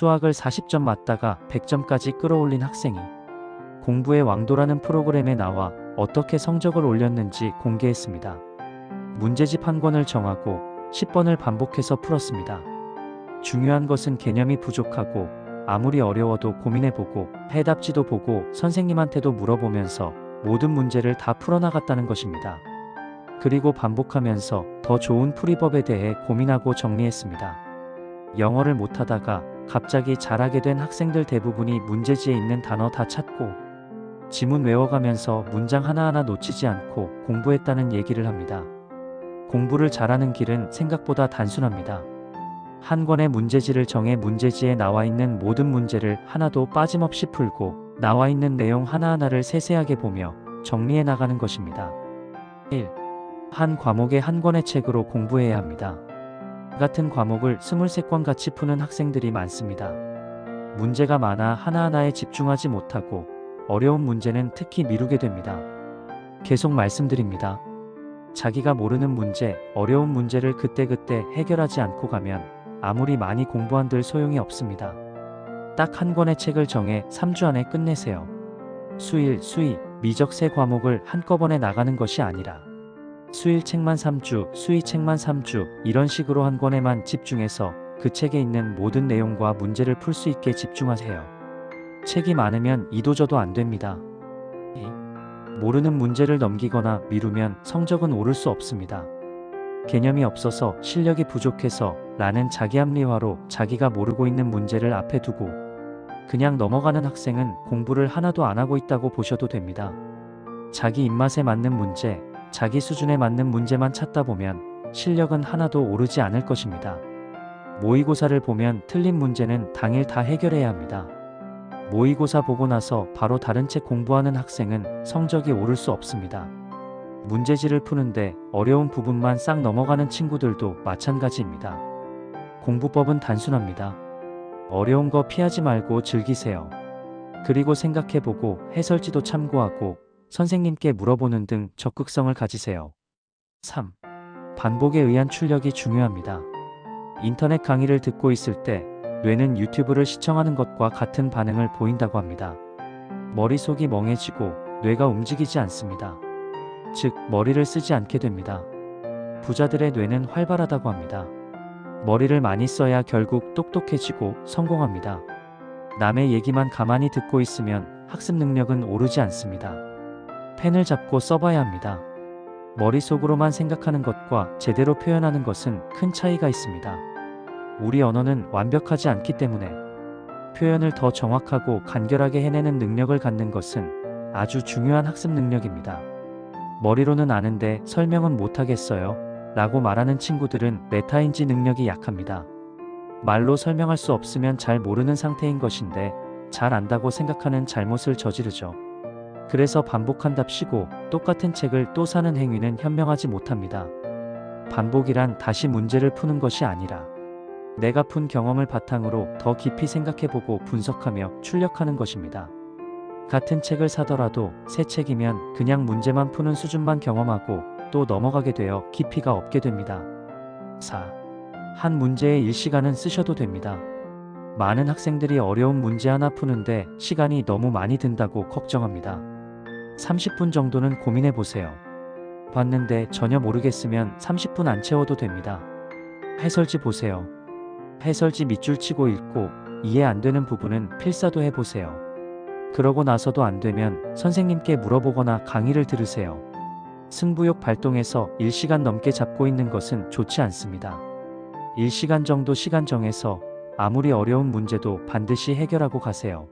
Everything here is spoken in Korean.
수학을 40점 맞다가 100점까지 끌어올린 학생이 공부의 왕도라는 프로그램에 나와 어떻게 성적을 올렸는지 공개했습니다. 문제집 한 권을 정하고 10번을 반복해서 풀었습니다. 중요한 것은 개념이 부족하고 아무리 어려워도 고민해보고 해답지도 보고 선생님한테도 물어보면서 모든 문제를 다 풀어나갔다는 것입니다. 그리고 반복하면서 더 좋은 풀이법에 대해 고민하고 정리했습니다. 영어를 못하다가 갑자기 잘하게 된 학생들 대부분이 문제지에 있는 단어 다 찾고 지문 외워가면서 문장 하나하나 놓치지 않고 공부했다는 얘기를 합니다. 공부를 잘하는 길은 생각보다 단순합니다. 한 권의 문제지를 정해 문제지에 나와 있는 모든 문제를 하나도 빠짐없이 풀고 나와 있는 내용 하나하나를 세세하게 보며 정리해 나가는 것입니다. 1. 한 과목에 한 권의 책으로 공부해야 합니다. 같은 과목을 23권 같이 푸는 학생들이 많습니다. 문제가 많아 하나하나에 집중하지 못하고 어려운 문제는 특히 미루게 됩니다. 계속 말씀드립니다. 자기가 모르는 문제, 어려운 문제를 그때그때 해결하지 않고 가면 아무리 많이 공부한들 소용이 없습니다. 딱 한 권의 책을 정해 3주 안에 끝내세요. 수일, 수의, 미적 3과목을 한꺼번에 나가는 것이 아니라 수일 책만 3주, 수의 책만 3주 이런 식으로 한 권에만 집중해서 그 책에 있는 모든 내용과 문제를 풀 수 있게 집중하세요. 책이 많으면 이도저도 안 됩니다. 모르는 문제를 넘기거나 미루면 성적은 오를 수 없습니다. 개념이 없어서 실력이 부족해서 라는 자기합리화로 자기가 모르고 있는 문제를 앞에 두고 그냥 넘어가는 학생은 공부를 하나도 안 하고 있다고 보셔도 됩니다. 자기 입맛에 맞는 문제, 자기 수준에 맞는 문제만 찾다 보면 실력은 하나도 오르지 않을 것입니다. 모의고사를 보면 틀린 문제는 당일 다 해결해야 합니다. 모의고사 보고 나서 바로 다른 책 공부하는 학생은 성적이 오를 수 없습니다. 문제지를 푸는데 어려운 부분만 싹 넘어가는 친구들도 마찬가지입니다. 공부법은 단순합니다. 어려운 거 피하지 말고 즐기세요. 그리고 생각해보고 해설지도 참고하고 선생님께 물어보는 등 적극성을 가지세요. 3. 반복에 의한 출력이 중요합니다. 인터넷 강의를 듣고 있을 때 뇌는 유튜브를 시청하는 것과 같은 반응을 보인다고 합니다. 머릿속이 멍해지고 뇌가 움직이지 않습니다. 즉, 머리를 쓰지 않게 됩니다. 부자들의 뇌는 활발하다고 합니다. 머리를 많이 써야 결국 똑똑해지고 성공합니다. 남의 얘기만 가만히 듣고 있으면 학습 능력은 오르지 않습니다. 펜을 잡고 써봐야 합니다. 머릿속으로만 생각하는 것과 제대로 표현하는 것은 큰 차이가 있습니다. 우리 언어는 완벽하지 않기 때문에 표현을 더 정확하고 간결하게 해내는 능력을 갖는 것은 아주 중요한 학습 능력입니다. 머리로는 아는데 설명은 못하겠어요 라고 말하는 친구들은 메타인지 능력이 약합니다. 말로 설명할 수 없으면 잘 모르는 상태인 것인데 잘 안다고 생각하는 잘못을 저지르죠. 그래서 반복한답시고 똑같은 책을 또 사는 행위는 현명하지 못합니다. 반복이란 다시 문제를 푸는 것이 아니라 내가 푼 경험을 바탕으로 더 깊이 생각해보고 분석하며 출력하는 것입니다. 같은 책을 사더라도 새 책이면 그냥 문제만 푸는 수준만 경험하고 또 넘어가게 되어 깊이가 없게 됩니다. 4. 한 문제에 1시간은 쓰셔도 됩니다. 많은 학생들이 어려운 문제 하나 푸는데 시간이 너무 많이 든다고 걱정합니다. 30분 정도는 고민해보세요. 봤는데 전혀 모르겠으면 30분 안 채워도 됩니다. 해설지 보세요. 해설지 밑줄 치고 읽고 이해 안 되는 부분은 필사도 해보세요. 그러고 나서도 안 되면 선생님께 물어보거나 강의를 들으세요. 승부욕 발동해서 1시간 넘게 잡고 있는 것은 좋지 않습니다. 1시간 정도 시간 정해서 아무리 어려운 문제도 반드시 해결하고 가세요.